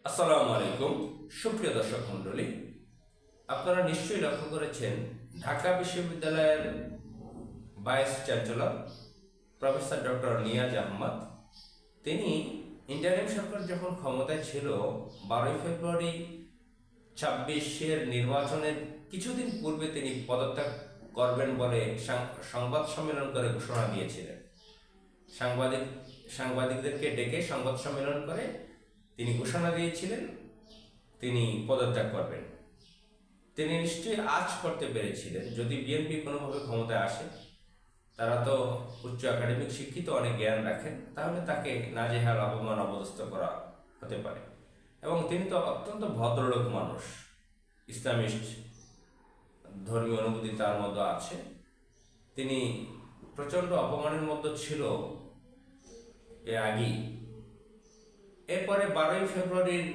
আসসালামু আলাইকুম সুপ্রিয় দর্শক মণ্ডলী, আপনারা নিশ্চয়ই লক্ষ্য করেছেন ঢাকা বিশ্ববিদ্যালয়ের vice chancellor professor doctor Niaz Ahmed তিনি ইন্টারিম সরকার যখন ক্ষমতায় ছিল 12 ফেব্রুয়ারি 26-এর নির্বাচনের কিছুদিন পূর্বে তিনি পদত্যাগ করবেন বলে সংবাদ সম্মেলন করে ঘোষণা দিয়েছিলেন। সাংবাদিকদেরকে ডেকে সংবাদ সম্মেলন করে তিনি ঘোষণা দিয়েছিলেন তিনি পদত্যাগ করবেন। তিনি নিশ্চয়ই আজ করতে পেরেছিলেন, যদি বিএনপি কোনোভাবে ক্ষমতায় আসে, তারা তো উচ্চ একাডেমিক শিক্ষিত, অনেক জ্ঞান রাখেন, তাহলে তাকে নাজেহাল অপমান অপদস্থ করা হতে পারে। এবং তিনি তো অত্যন্ত ভদ্রলোক মানুষ, ইসলামিস্ট ধর্মীয় অনুভূতি তার মধ্যে আছে। তিনি প্রচণ্ড অপমানের মধ্যে ছিল এর আগেই। এরপরে 12 ফেব্রুয়ারির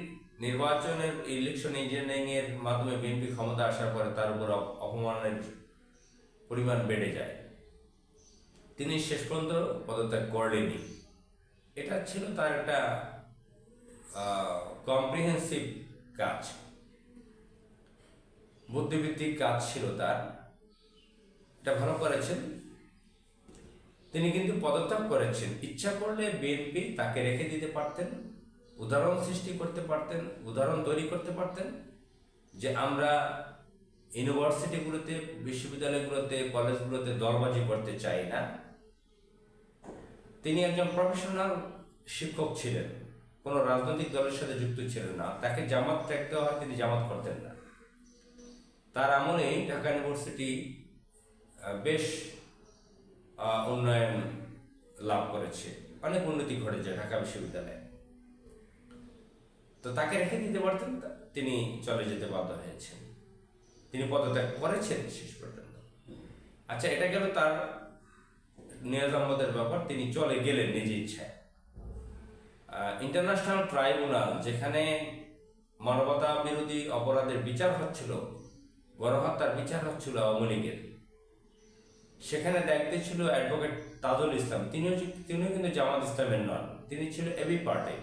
নির্বাচনের ইলেকশন ইঞ্জিনিয়ারিংয়ের মাধ্যমে বিএনপি ক্ষমতা আসার পরে তার উপর অপমানের পরিমাণ বেড়ে যায়। তিনি শেষ পর্যন্ত পদত্যাগ করলেনি। এটা ছিল তার একটা কম্প্রিহেন্সিভ কাজ, বুদ্ধিবৃত্তিক কাজ ছিল তার। এটা ভালো করেছেন তিনি, কিন্তু পদত্যাগ করেছেন। ইচ্ছা করলে বিএনপি তাকে রেখে দিতে পারতেন, উদাহরণ সৃষ্টি করতে পারতেন, উদাহরণ তৈরি করতে পারতেন যে আমরা ইউনিভার্সিটিগুলোতে, বিশ্ববিদ্যালয়গুলোতে, কলেজগুলোতে দলবাজি করতে চাই না। তিনি একজন প্রফেশনাল শিক্ষক ছিলেন, কোনো রাজনৈতিক দলের সাথে যুক্ত ছিলেন না। তাকে জামাত ত্যাগ দেওয়া হয়, তিনি জামাত করতেন না। তার আমলেই ঢাকা ইউনিভার্সিটি বেশ উন্নয়ন লাভ করেছে, অনেক উন্নতি ঘটেছে ঢাকা বিশ্ববিদ্যালয়ে। তো তাকে রেখে দিতে পারতেন, তিনি চলে যেতে বাধ্য হয়েছেন। তিনি পদত্যাগ করেছেন শেষ পর্যন্ত। আচ্ছা, এটা গেল তার নিয়াজ আহমদের ব্যাপার, তিনি চলে গেলেন নিজ ইচ্ছায়। ইন্টারন্যাশনাল ট্রাইব্যুনাল, যেখানে মানবতা বিরোধী অপরাধের বিচার হচ্ছিল, গণহত্যার বিচার হচ্ছিল আওয়ামী লীগের, সেখানে দায়িত্বে ছিল অ্যাডভোকেট তাজুল ইসলাম। তিনিও কিন্তু জামাত ইসলামের নন, তিনি ছিল এবি পার্টি।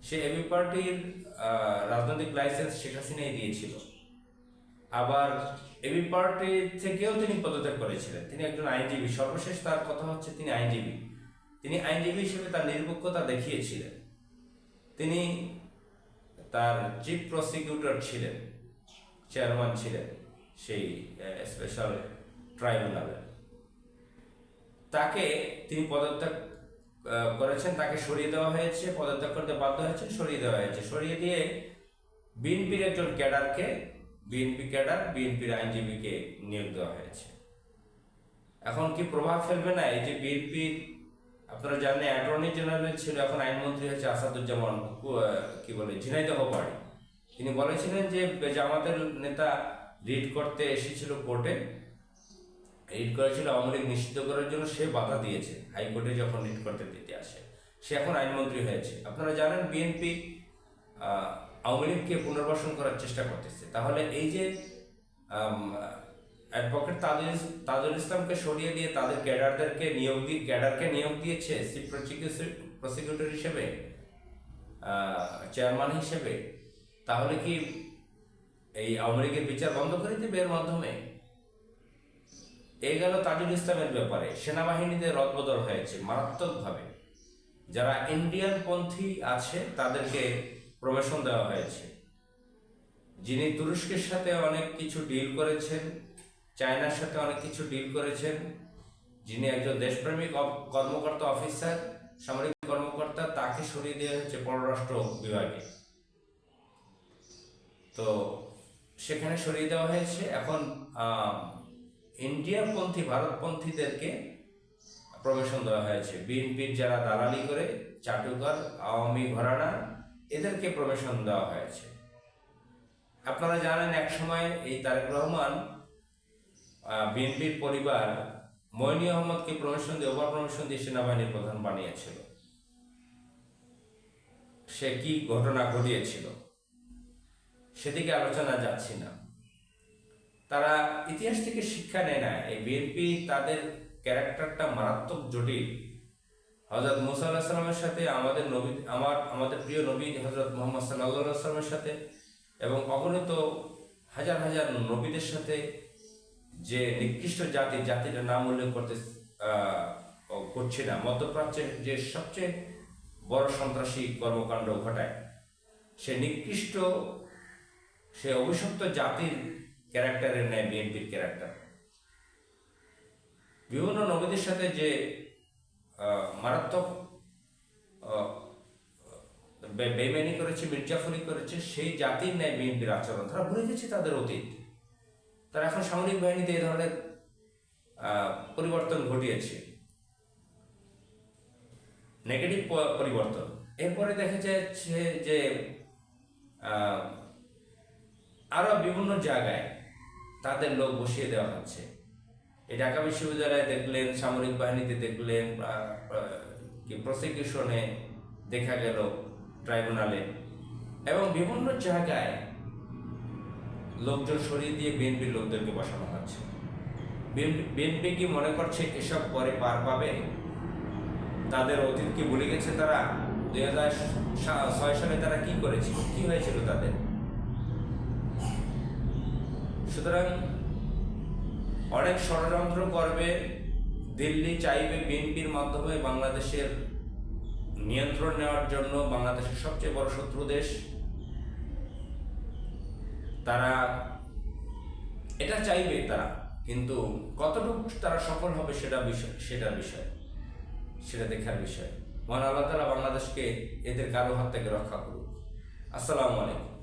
সে এবি পার্টির রাজনৈতিক লাইসেন্স শেখ হাসিনাই দিয়েছিল। আবার এবি পার্টি থেকেও তিনি পদত্যাগ করেছিলেন। তিনি একজন আইনজীবী, সর্বশেষ তার কথা হচ্ছে তিনি আইনজীবী। তিনি আইনজীবী হিসেবে তার নিরপেক্ষতা দেখিয়েছিলেন। তিনি তার চিফ প্রসিকিউটর ছিলেন, চেয়ারম্যান ছিলেন সেই স্পেশাল ট্রাইব্যুনালের। তাকে তিনি পদত্যাগ করেছেন, তাকে সরিয়ে দেওয়া হয়েছে, পদত্যাগ করতে বাধ্য হয়েছে, সরিয়ে দেওয়া হয়েছে। সরিয়ে দিয়ে বিএনপির একজন ক্যাডারকে, বিএনপির আইনজীবীকে নিয়োগ দেওয়া হয়েছে। এখন কি প্রভাব ফেলবে না এই যে বিএনপির, আপনারা জানেন অ্যাটর্নি জেনারেল ছিল, এখন আইনমন্ত্রী হয়েছে আসাদুজ্জামান, ঝিনাইদহ পার্টি। তিনি বলেছিলেন যে জামাতের নেতা রিট করতে এসেছিল কোর্টে, রিট করেছিল আওয়ামী লীগ নিষিদ্ধ করার জন্য, সে বাধা দিয়েছে হাইকোর্টে যখন রিট করতে দিতে আসে। সে এখন আইনমন্ত্রী হয়েছে। আপনারা জানেন বিএনপি আওয়ামী লীগকে পুনর্বাসন করার চেষ্টা করতেছে। তাহলে এই যে অ্যাডভোকেট তাজুল ইসলামকে সরিয়ে দিয়ে তাদের ক্যাডারকে নিয়োগ দিয়েছে চিফ প্রসিকিউটর হিসেবে, চেয়ারম্যান হিসেবে, তাহলে কি এই আওয়ামী লীগের বিচার বন্ধ করে দেবে এর মাধ্যমে? এই গেল তাজুল ইসলামের ব্যাপারে। সেনাবাহিনীতে রদবদল হয়েছে মারাত্মকভাবে। যারা ইন্ডিয়ান পন্থী আছে তাদেরকে প্রমোশন দেওয়া হয়েছে। যিনি তুরস্কের সাথে অনেক কিছু ডিল করেছেন, চায়নার সাথে অনেক কিছু ডিল করেছেন, যিনি একজন দেশপ্রেমিক কর্মকর্তা, অফিসার, সামরিক কর্মকর্তা, তাকে সরিয়ে দেওয়া হয়েছে পররাষ্ট্র বিভাগে। তো সেখানে সরিয়ে দেওয়া হয়েছে। এখন ইন্ডিয়াপন্থী, ভারতপন্থীদেরকে প্রমোশন দেওয়া হয়েছে। বিএনপির যারা দালালি করে, চাটুকার, আওয়ামী ঘরানা, এদেরকে প্রমোশন দেওয়া হয়েছে। আপনারা জানেন এক সময় এই তারেক রহমান, বিএনপির পরিবার মইনি আহমদকে ওভার প্রমোশন দিয়ে সেনাবাহিনীর প্রধান বানিয়েছিল। সে কি ঘটনা ঘটিয়েছিল সেদিকে আলোচনা যাচ্ছি না। তারা ইতিহাস থেকে শিক্ষা নেয় না। এই বিএনপি, তাদের ক্যারেক্টারটা মারাত্মক জটিল। হযরত মুসা আলাইহিস সালামের সাথে আমাদের নবী আমাদের প্রিয় নবী হযরত মুহাম্মদ সাল্লাল্লাহু আলাইহি ওয়াসাল্লামের সাথে এবং অগণিত হাজার হাজার নবীদের সাথে যে নিকৃষ্ট জাতিটার নাম উল্লেখ করছি না, মধ্যপ্রাচ্যের যে সবচেয়ে বড় সন্ত্রাসী কর্মকাণ্ড ঘটায় সে নিকৃষ্ট, সে অভিশপ্ত জাতির ক্যারেক্টারের ন্যায় বিএনপির ক্যারেক্টার। বিভিন্ন নবীদের সাথে যে মারাত্মক বেইমানি করেছে, মির্জাফরি করেছে, সেই জাতির ন্যায় বিএনপির আচরণ। তারা ভুলে গেছে তাদের অতীত। তারা এখন সামরিক বাহিনীতে এই ধরনের পরিবর্তন ঘটিয়েছে, নেগেটিভ পরিবর্তন। এরপরে দেখা যাচ্ছে যে আরো বিভিন্ন জায়গায় তাদের লোক বসিয়ে দেওয়া হচ্ছে। এই ঢাকা বিশ্ববিদ্যালয়ে দেখলেন, সামরিক বাহিনীতে দেখলেন, প্রসিকিউশনে দেখা গেল, ট্রাইব্যুনালে, এবং বিভিন্ন জায়গায় লোকজন সরিয়ে দিয়ে বিএনপির লোকদেরকে বসানো হচ্ছে। বিএনপি কি মনে করছে এসব করে পার পাবে? তাদের অতীত কি ভুলে গেছে তারা? 2006 সালে তারা কি করেছিল, কি হয়েছিল তাদের? সুতরাং অনেক ষড়যন্ত্র করবে দিল্লি, চাইবে বিএনপির মাধ্যমে বাংলাদেশের নিয়ন্ত্রণ নেওয়ার জন্য। বাংলাদেশের সবচেয়ে বড় শত্রু দেশ, তারা এটা চাইবে তারা, কিন্তু কতটুকু তারা সফল হবে সেটা দেখার বিষয়। মহান আল্লাহ তাআলা বাংলাদেশকে এদের কারো হাত থেকে রক্ষা করুক। আসসালামু আলাইকুম।